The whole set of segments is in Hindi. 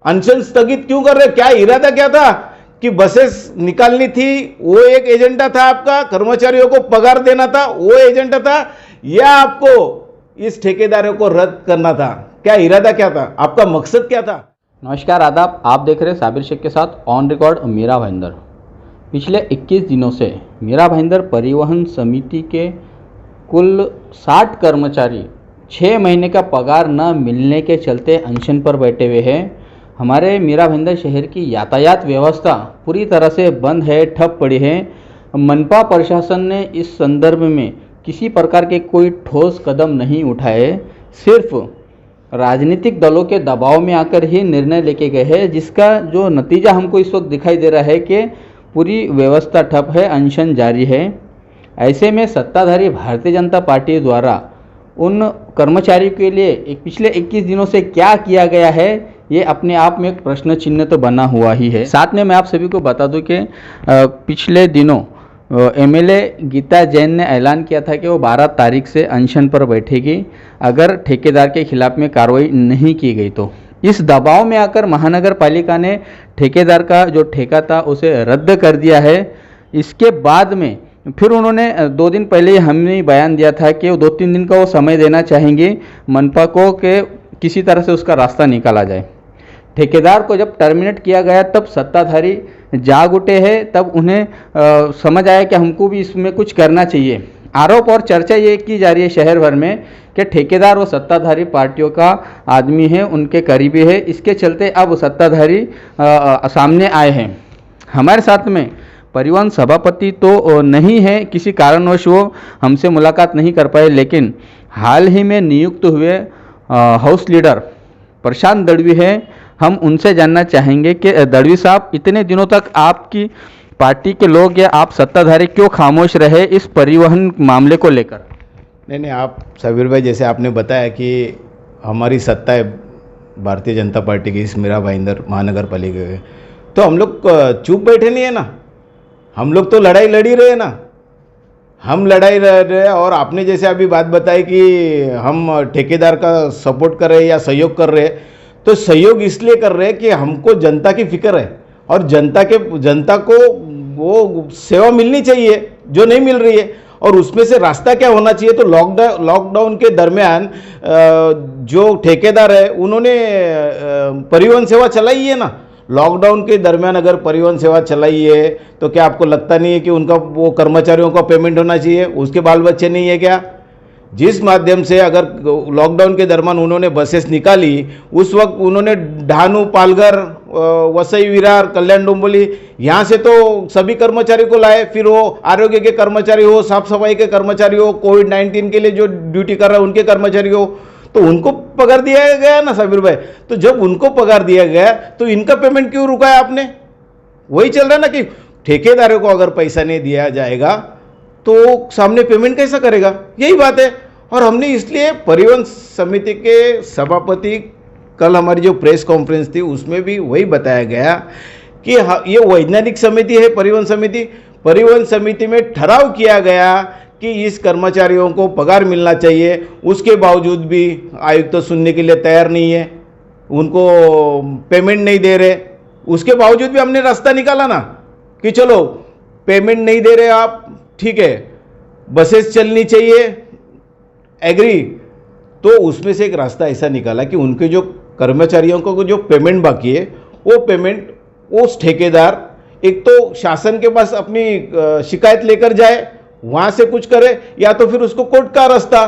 अनशन स्थगित क्यों कर रहे? क्या इरादा क्या था कि बसेस निकालनी थी, वो एक एजेंडा था आपका, कर्मचारियों को पगार देना था वो एजेंडा था, या आपको इस ठेकेदारों को रद्द करना था? क्या इरादा क्या था, आपका मकसद क्या था? नमस्कार, आदाब। आप देख रहे हैं साबिर शेख के साथ ऑन रिकॉर्ड मीरा भाईंदर। पिछले 21 दिनों से मीरा भाईंदर परिवहन समिति के कुल 60 कर्मचारी 6 महीने का पगार न मिलने के चलते अनशन पर बैठे हुए हैं। हमारे मीरा भाईंदर शहर की यातायात व्यवस्था पूरी तरह से बंद है, ठप पड़ी है। मनपा प्रशासन ने इस संदर्भ में किसी प्रकार के कोई ठोस कदम नहीं उठाए, सिर्फ राजनीतिक दलों के दबाव में आकर ही निर्णय लेके गए हैं, जिसका जो नतीजा हमको इस वक्त दिखाई दे रहा है कि पूरी व्यवस्था ठप है, अनशन जारी है। ऐसे में सत्ताधारी भारतीय जनता पार्टी द्वारा उन कर्मचारियों के लिए पिछले 21 दिनों से क्या किया गया है, ये अपने आप में एक प्रश्न चिन्ह तो बना हुआ ही है। साथ में मैं आप सभी को बता दूं कि पिछले दिनों एमएलए गीता जैन ने ऐलान किया था कि वो 12 तारीख से अनशन पर बैठेगी अगर ठेकेदार के खिलाफ में कार्रवाई नहीं की गई तो। इस दबाव में आकर महानगर पालिका ने ठेकेदार का जो ठेका था उसे रद्द कर दिया है। इसके बाद में फिर उन्होंने 2 दिन पहले हमने बयान दिया था कि वो 2-3 दिन का वो समय देना चाहेंगे मनपा को कि किसी तरह से उसका रास्ता निकाला जाए। ठेकेदार को जब टर्मिनेट किया गया तब सत्ताधारी जाग उठे हैं, तब उन्हें समझ आया कि हमको भी इसमें कुछ करना चाहिए। आरोप और चर्चा ये की जा रही है शहर भर में कि ठेकेदार वो सत्ताधारी पार्टियों का आदमी है, उनके करीबी है। इसके चलते अब सत्ताधारी सामने आए हैं। हमारे साथ में परिवहन सभापति तो नहीं है, किसी कारणवश वो हमसे मुलाकात नहीं कर पाए, लेकिन हाल ही में नियुक्त हुए हाउस लीडर प्रशांत दड़वी हैं। हम उनसे जानना चाहेंगे कि दड़वी साहब, इतने दिनों तक आपकी पार्टी के लोग या आप सत्ताधारी क्यों खामोश रहे इस परिवहन मामले को लेकर? नहीं, आप सबीर भाई, जैसे आपने बताया कि हमारी सत्ता है भारतीय जनता पार्टी की इस मीरा भाईंदर महानगर पालिका के, तो हम लोग चुप बैठे नहीं है ना, हम लोग तो लड़ाई लड़ ही रहे हैं ना। हम लड़ाई लड़ रहे हैं, और आपने जैसे अभी बात बताई कि हम ठेकेदार का सपोर्ट कर रहे हैं या सहयोग कर रहे हैं, तो सहयोग इसलिए कर रहे हैं कि हमको जनता की फिक्र है, और जनता को वो सेवा मिलनी चाहिए जो नहीं मिल रही है, और उसमें से रास्ता क्या होना चाहिए। तो लॉकडाउन के दरमियान जो ठेकेदार है उन्होंने परिवहन सेवा चलाई है ना। लॉकडाउन के दरमियान अगर परिवहन सेवा चलाई है तो क्या आपको लगता नहीं है कि उनका वो कर्मचारियों का पेमेंट होना चाहिए? उसके बाल बच्चे नहीं है क्या? जिस माध्यम से अगर लॉकडाउन के दरमियान उन्होंने बसेस निकाली, उस वक्त उन्होंने ढानू, पालघर, वसई विरार, कल्याण डोंबिवली, यहाँ से तो सभी कर्मचारी को लाए। फिर वो आरोग्य के कर्मचारी हो, साफ सफाई के कर्मचारी हो, कोविड-19 के लिए जो ड्यूटी कर रहे हैं उनके कर्मचारी हो, तो उनको पगार दिया गया ना सबीर भाई। तो जब उनको पगार दिया गया तो इनका पेमेंट क्यों रुकाया आपने? वही चल रहा है ना कि ठेकेदारों को अगर पैसा नहीं दिया जाएगा तो सामने पेमेंट कैसा करेगा, यही बात है। और हमने इसलिए परिवहन समिति के सभापति, कल हमारी जो प्रेस कॉन्फ्रेंस थी उसमें भी वही बताया गया कि ये वैज्ञानिक समिति है परिवहन समिति में ठहराव किया गया कि इस कर्मचारियों को पगार मिलना चाहिए। उसके बावजूद भी आयुक्त तो सुनने के लिए तैयार नहीं है, उनको पेमेंट नहीं दे रहे। उसके बावजूद भी हमने रास्ता निकाला ना कि चलो पेमेंट नहीं दे रहे आप, ठीक है, बसेस चलनी चाहिए, एग्री। तो उसमें से एक रास्ता ऐसा निकाला कि उनके जो कर्मचारियों को जो पेमेंट बाकी है वो पेमेंट उस ठेकेदार एक तो शासन के पास अपनी शिकायत लेकर जाए, वहाँ से कुछ करे, या तो फिर उसको कोर्ट का रास्ता,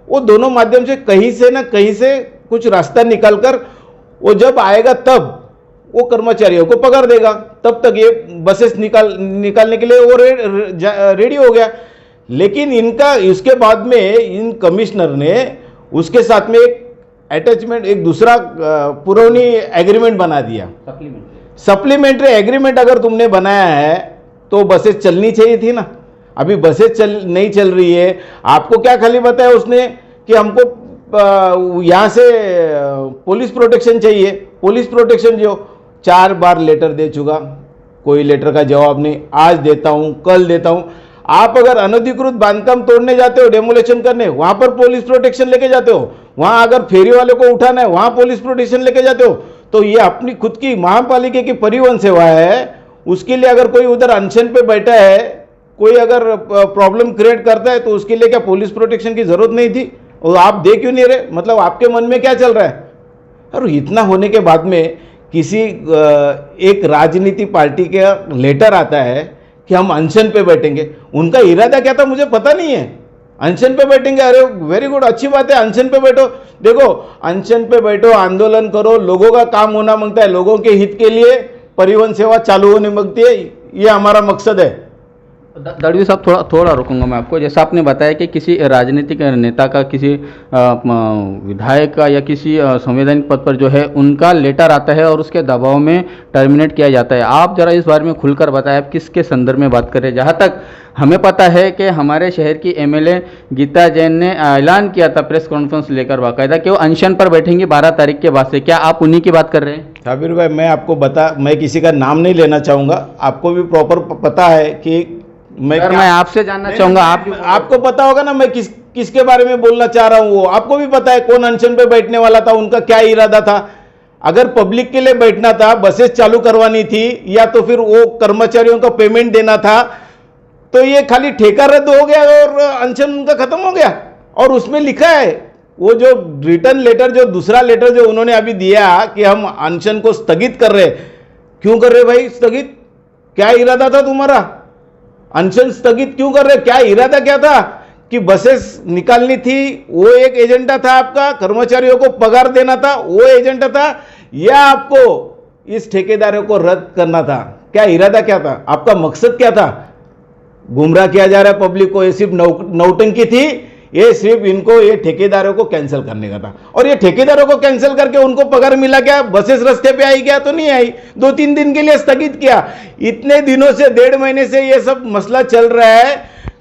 वो दोनों माध्यम से कहीं से ना कहीं से कुछ रास्ता निकालकर वो जब आएगा तब वो कर्मचारियों को पगार देगा। तब तक ये बसेस निकालने के लिए वो रेडी हो गया। लेकिन इनका इसके बाद में इन कमिश्नर ने उसके साथ में एक अटैचमेंट, एक दूसरा पुरौनी एग्रीमेंट बना दिया, सप्लीमेंट्री एग्रीमेंट। अगर तुमने बनाया है तो बसेस चलनी चाहिए थी ना। अभी बसेस नहीं चल रही है, आपको क्या खाली बताया उसने कि हमको यहाँ से पुलिस प्रोटेक्शन चाहिए। पुलिस प्रोटेक्शन जो 4 बार लेटर दे चुका, कोई लेटर का जवाब नहीं। आज देता हूँ, कल देता हूँ। आप अगर अनधिकृत बांधकाम तोड़ने जाते हो, डेमोलेशन करने, वहां पर पुलिस प्रोटेक्शन लेके जाते हो। वहां अगर फेरी वाले को उठाना है, वहां पुलिस प्रोटेक्शन लेके जाते हो। तो ये अपनी खुद की महापालिका की परिवहन सेवा है, उसके लिए अगर कोई उधर अनशन पे बैठा है, कोई अगर प्रॉब्लम क्रिएट करता है, तो उसके लिए क्या पुलिस प्रोटेक्शन की जरूरत नहीं थी? और आप दे क्यों नहीं रहे? मतलब आपके मन में क्या चल रहा है? और इतना होने के बाद में किसी एक राजनीति पार्टी का लेटर आता है कि हम अनशन पे बैठेंगे। उनका इरादा क्या था मुझे पता नहीं है। अनशन पे बैठेंगे, अरे वेरी गुड, अच्छी बात है, अनशन पे बैठो। देखो, अनशन पे बैठो, आंदोलन करो, लोगों का काम होना मांगता है, लोगों के हित के लिए परिवहन सेवा चालू होने मांगती है, ये हमारा मकसद है। दड़वी साहब, थोड़ा रुकूंगा मैं आपको। जैसा आपने बताया कि किसी राजनीतिक नेता का, किसी विधायक का या किसी संवैधानिक पद पर जो है उनका लेटर आता है और उसके दबाव में टर्मिनेट किया जाता है। आप जरा इस बारे में खुलकर बताएं, आप किसके संदर्भ में बात कर रहे हैं? जहाँ तक हमें पता है कि हमारे शहर की एमएलए गीता जैन ने ऐलान किया था प्रेस कॉन्फ्रेंस लेकर बाकायदा कि वो अनशन पर बैठेंगी 12 तारीख के बाद से। क्या आप उन्हीं की बात कर रहे हैं? साबिर भाई, मैं किसी का नाम नहीं लेना चाहूँगा। आपको भी प्रॉपर पता है कि मैं आपसे जानना चाहूंगा, आपको पता होगा ना मैं किसके बारे में बोलना चाह रहा हूँ। वो आपको भी पता है कौन अनशन पे बैठने वाला था, उनका क्या इरादा था। अगर पब्लिक के लिए बैठना था, बसेस चालू करवानी थी, या तो फिर वो कर्मचारियों का पेमेंट देना था, तो ये खाली ठेका रद्द हो गया और अनशन उनका खत्म हो गया। और उसमें लिखा है, वो जो रिटर्न लेटर, जो दूसरा लेटर जो उन्होंने अभी दिया कि हम अनशन को स्थगित कर रहे। क्यों कर रहे भाई स्थगित? क्या इरादा था तुम्हारा? अनशन स्थगित क्यों कर रहे? क्या इरादा क्या था? कि बसेस निकालनी थी, वो एक एजेंडा था आपका, कर्मचारियों को पगार देना था, वो एजेंडा था, या आपको इस ठेकेदारों को रद्द करना था? क्या इरादा क्या था? आपका मकसद क्या था? गुमराह किया जा रहा है पब्लिक को, ये सिर्फ नौटंकी थी, ये सिर्फ इनको, ये ठेकेदारों को कैंसिल करने का था। और ये ठेकेदारों को कैंसिल करके उनको पगार मिला क्या? बसेस रास्ते पे आई क्या? तो नहीं आई। 2-3 दिन के लिए स्थगित किया। इतने दिनों से, 1.5 महीने से ये सब मसला चल रहा है।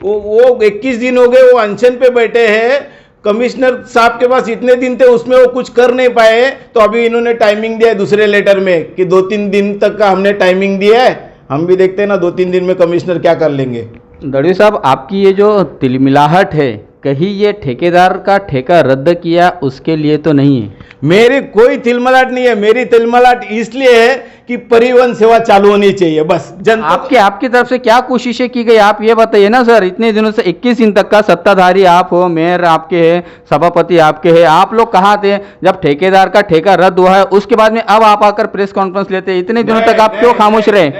वो 21 दिन हो गए वो अनशन पे बैठे हैं। कमिश्नर साहब के पास इतने दिन थे, उसमें वो कुछ कर नहीं पाए, तो अभी इन्होंने टाइमिंग दिया है दूसरे लेटर में कि 2-3 दिन तक का हमने टाइमिंग दिया है। हम भी देखते हैं ना 2-3 दिन में कमिश्नर क्या कर लेंगे। दड़वी साहब, आपकी ये जो तिलमिलाहट है, कहीं ये ठेकेदार का ठेका रद्द किया उसके लिए तो नहीं है? मेरी कोई तिलमलाट नहीं है। मेरी तिलमलाट इसलिए है कि परिवहन सेवा चालू होनी चाहिए, बस। जनता आपकी तरफ से क्या कोशिशें की गई, आप ये बताइए ना सर। इतने दिनों से 21 दिन तक का सत्ताधारी आप हो, मेयर आपके हैं, सभापति आपके हैं, आप लोग कहाँ थे जब ठेकेदार का ठेका रद्द हुआ है? उसके बाद में अब आप आकर प्रेस कॉन्फ्रेंस लेते हैं, इतने दिनों तक आप क्यों खामोश रहे?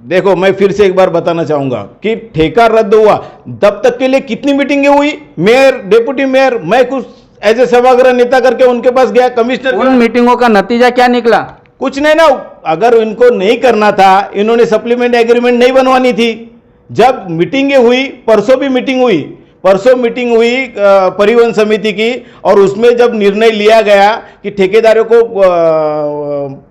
देखो, मैं फिर से एक बार बताना चाहूंगा कि ठेका रद्द हुआ तब तक के लिए कितनी मीटिंगें हुई, मेयर, डिप्टी मेयर, मैं कुछ एज ए सभागृह नेता करके उनके पास गया, कमिश्नर। उन मीटिंगों का नतीजा क्या निकला? कुछ नहीं ना। अगर इनको नहीं करना था, इन्होंने सप्लीमेंट एग्रीमेंट नहीं बनवानी थी। जब मीटिंगें हुई, परसों भी मीटिंग हुई, परिवहन समिति की, और उसमें जब निर्णय लिया गया कि ठेकेदारों को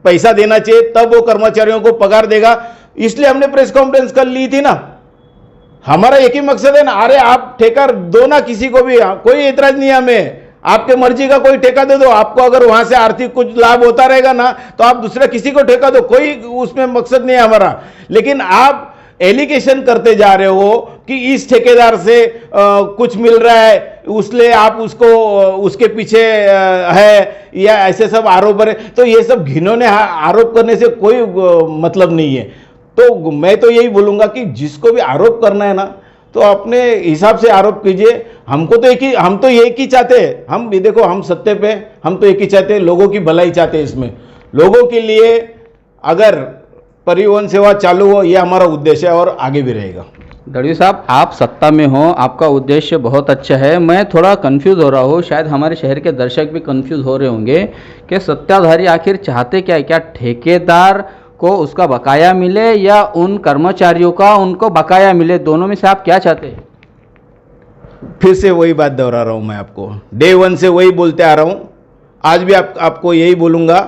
पैसा देना चाहिए, तब वो कर्मचारियों को पगार देगा, इसलिए हमने प्रेस कॉन्फ्रेंस कर ली थी ना। हमारा एक ही मकसद है ना, अरे आप ठेका दो ना किसी को भी, कोई एतराज नहीं है हमें। आपके मर्जी का कोई ठेका दे दो, आपको अगर वहां से आर्थिक कुछ लाभ होता रहेगा ना, तो आप दूसरा किसी को ठेका दो, कोई उसमें मकसद नहीं है हमारा। लेकिन आप एलिगेशन करते जा रहे हो कि इस ठेकेदार से कुछ मिल रहा है, उसलिए आप उसको उसके पीछे है, या ऐसे सब आरोप है। तो ये सब घिनौने आरोप करने से कोई मतलब नहीं है। तो मैं तो यही बोलूंगा कि जिसको भी आरोप करना है ना, तो अपने हिसाब से आरोप कीजिए। हम तो एक ही चाहते हैं। हम भी देखो, हम सत्ते पे, हम तो एक ही चाहते हैं, लोगों की भलाई चाहते हैं। इसमें लोगों के लिए अगर परिवहन सेवा चालू हो, यह हमारा उद्देश्य है और आगे भी रहेगा। दड़वी साहब, आप सत्ता में हो, आपका उद्देश्य बहुत अच्छा है। मैं थोड़ा कंफ्यूज हो रहा हूँ, शायद हमारे शहर के दर्शक भी कंफ्यूज हो रहे होंगे कि सत्ताधारी आखिर चाहते क्या है? क्या ठेकेदार को उसका बकाया मिले या उन कर्मचारियों का उनको बकाया मिले? दोनों में से आप क्या चाहते हैं? फिर से वही बात दोहरा रहा हूं मैं आपको, डे 1 से वही बोलते आ रहा हूं, आज भी आपको यही बोलूंगा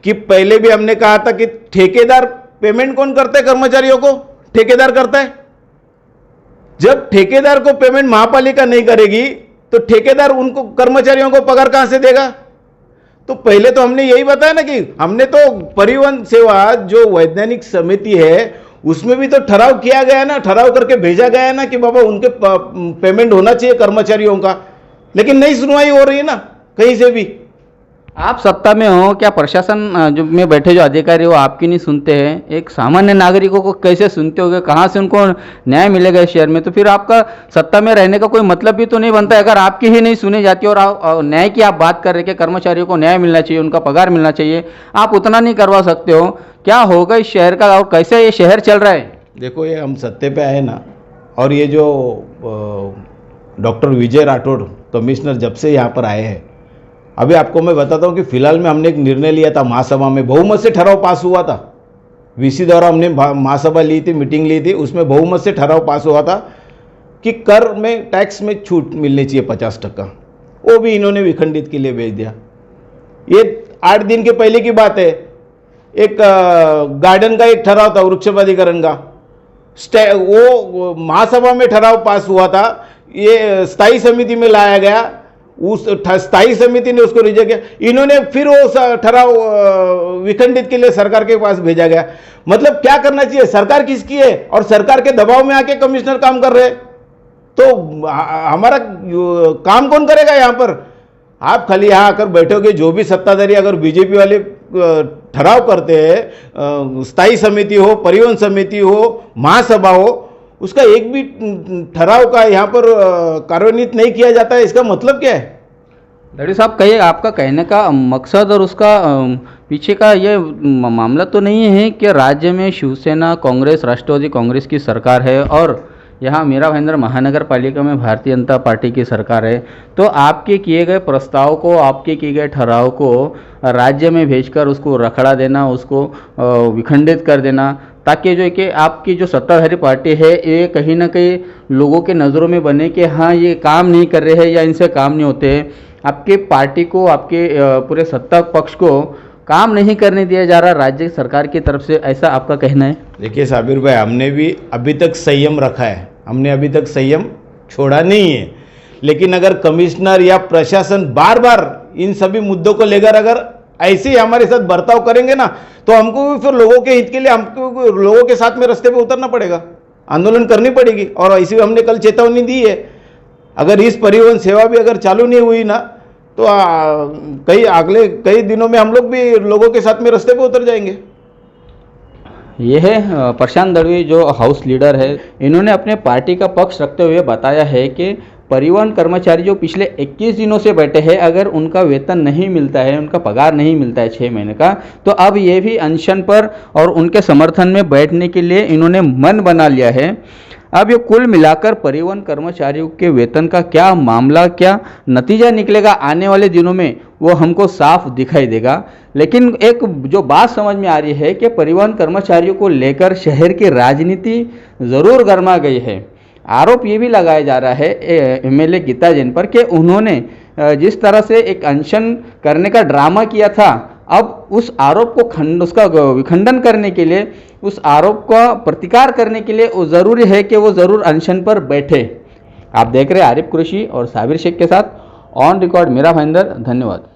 कि पहले भी हमने कहा था कि ठेकेदार पेमेंट कौन करता है? कर्मचारियों को ठेकेदार करता है। जब ठेकेदार को पेमेंट महापालिका नहीं करेगी, तो ठेकेदार उनको कर्मचारियों को पगार कहां से देगा? तो पहले तो हमने यही बताया ना कि हमने तो परिवहन सेवा जो वैज्ञानिक समिति है, उसमें भी तो ठराव किया गया ना, ठराव करके भेजा गया ना कि बाबा उनके पेमेंट होना चाहिए कर्मचारियों का। लेकिन नहीं सुनवाई हो रही है ना कहीं से भी। आप सत्ता में हो, क्या प्रशासन जो में बैठे जो अधिकारी हो आपकी नहीं सुनते हैं? एक सामान्य नागरिकों को कैसे सुनते होगे? कहाँ से उनको न्याय मिलेगा इस शहर में? तो फिर आपका सत्ता में रहने का कोई मतलब भी तो नहीं बनता है। अगर आपकी ही नहीं सुनी जाती और न्याय की आप बात कर रहे कि कर्मचारियों को न्याय मिलना चाहिए, उनका पगार मिलना चाहिए, आप उतना नहीं करवा सकते हो, क्या होगा इस शहर का और कैसे ये शहर चल रहा है? देखो, ये हम सत्ते पे आए ना, और ये जो डॉक्टर विजय राठौड़ कमिश्नर जब से यहाँ पर आए हैं, अभी आपको मैं बताता हूँ कि फिलहाल में हमने एक निर्णय लिया था महासभा में, बहुमत से ठराव पास हुआ था। वीसी द्वारा हमने महासभा ली थी, मीटिंग ली थी, उसमें बहुमत से ठराव पास हुआ था कि कर में, टैक्स में छूट मिलनी चाहिए 50%। वो भी इन्होंने विखंडित के लिए भेज दिया। ये 8 दिन के पहले की बात है, एक गार्डन का एक ठराव था वृक्षाधिकरण का, वो महासभा में ठराव पास हुआ था, ये स्थायी समिति में लाया गया, उस स्थायी समिति ने उसको रिजेक्ट किया, इन्होंने फिर वो ठराव विखंडित के लिए सरकार के पास भेजा गया। मतलब क्या करना चाहिए? सरकार किसकी है? और सरकार के दबाव में आके कमिश्नर काम कर रहे हैं, तो हमारा काम कौन करेगा यहाँ पर? आप खाली यहाँ आकर बैठोगे, जो भी सत्ताधारी अगर बीजेपी वाले ठराव करते हैं, स्थायी समिति हो, परिवहन समिति हो, महासभा हो, उसका एक भी ठराव का यहाँ पर कार्यान्वित नहीं किया जाता है, इसका मतलब क्या है? दड़ी साहब, कहिए आपका कहने का मकसद और उसका पीछे का ये मामला तो नहीं है कि राज्य में शिवसेना, कांग्रेस, राष्ट्रवादी कांग्रेस की सरकार है और यहाँ मीरा भाईंदर महानगर पालिका में भारतीय जनता पार्टी की सरकार है, तो आपके किए गए प्रस्ताव को, आपके किए गए ठराव को राज्य में भेजकर उसको रखड़ा देना, उसको विखंडित कर देना, ताकि जो कि आपकी जो सत्ताधारी पार्टी है ये कहीं ना कहीं लोगों के नज़रों में बने कि हाँ ये काम नहीं कर रहे हैं या इनसे काम नहीं होते हैं, आपके पार्टी को, आपके पूरे सत्ता पक्ष को काम नहीं करने दिया जा रहा राज्य सरकार की तरफ से, ऐसा आपका कहना है? देखिए साबिर भाई, हमने भी अभी तक संयम रखा है, हमने अभी तक संयम छोड़ा नहीं है। लेकिन अगर कमिश्नर या प्रशासन बार बार इन सभी मुद्दों को लेकर अगर ऐसे ही हमारे साथ बर्ताव करेंगे ना, तो हमको भी फिर लोगों के हित के लिए हमको लोगों के साथ में रास्ते पे उतरना पड़ेगा, आंदोलन करनी पड़ेगी। और ऐसी हमने कल चेतावनी दी है, अगर इस परिवहन सेवा भी अगर चालू नहीं हुई ना, तो अगले कई दिनों में हम लोग भी लोगों के साथ में रास्ते पे उतर जाएंगे। ये है प्रशांत दड़वी जो हाउस लीडर है, इन्होंने अपने पार्टी का पक्ष रखते हुए बताया है कि परिवहन कर्मचारी जो पिछले 21 दिनों से बैठे हैं, अगर उनका वेतन नहीं मिलता है, उनका पगार नहीं मिलता है 6 महीने का, तो अब ये भी अनशन पर और उनके समर्थन में बैठने के लिए इन्होंने मन बना लिया है। अब ये कुल मिलाकर परिवहन कर्मचारियों के वेतन का क्या मामला, क्या नतीजा निकलेगा आने वाले दिनों में, वो हमको साफ दिखाई देगा। लेकिन एक जो बात समझ में आ रही है कि परिवहन कर्मचारियों को लेकर शहर की राजनीति ज़रूर गर्मा गई है। आरोप ये भी लगाया जा रहा है एमएलए गीता जैन पर कि उन्होंने जिस तरह से एक अनशन करने का ड्रामा किया था, अब उस आरोप को उसका विखंडन करने के लिए, उस आरोप का प्रतिकार करने के लिए वो ज़रूरी है कि वो ज़रूर अनशन पर बैठे। आप देख रहे हैं आरिफ कुरैशी और साबिर शेख के साथ ऑन रिकॉर्ड मीरा भाईंदर। धन्यवाद।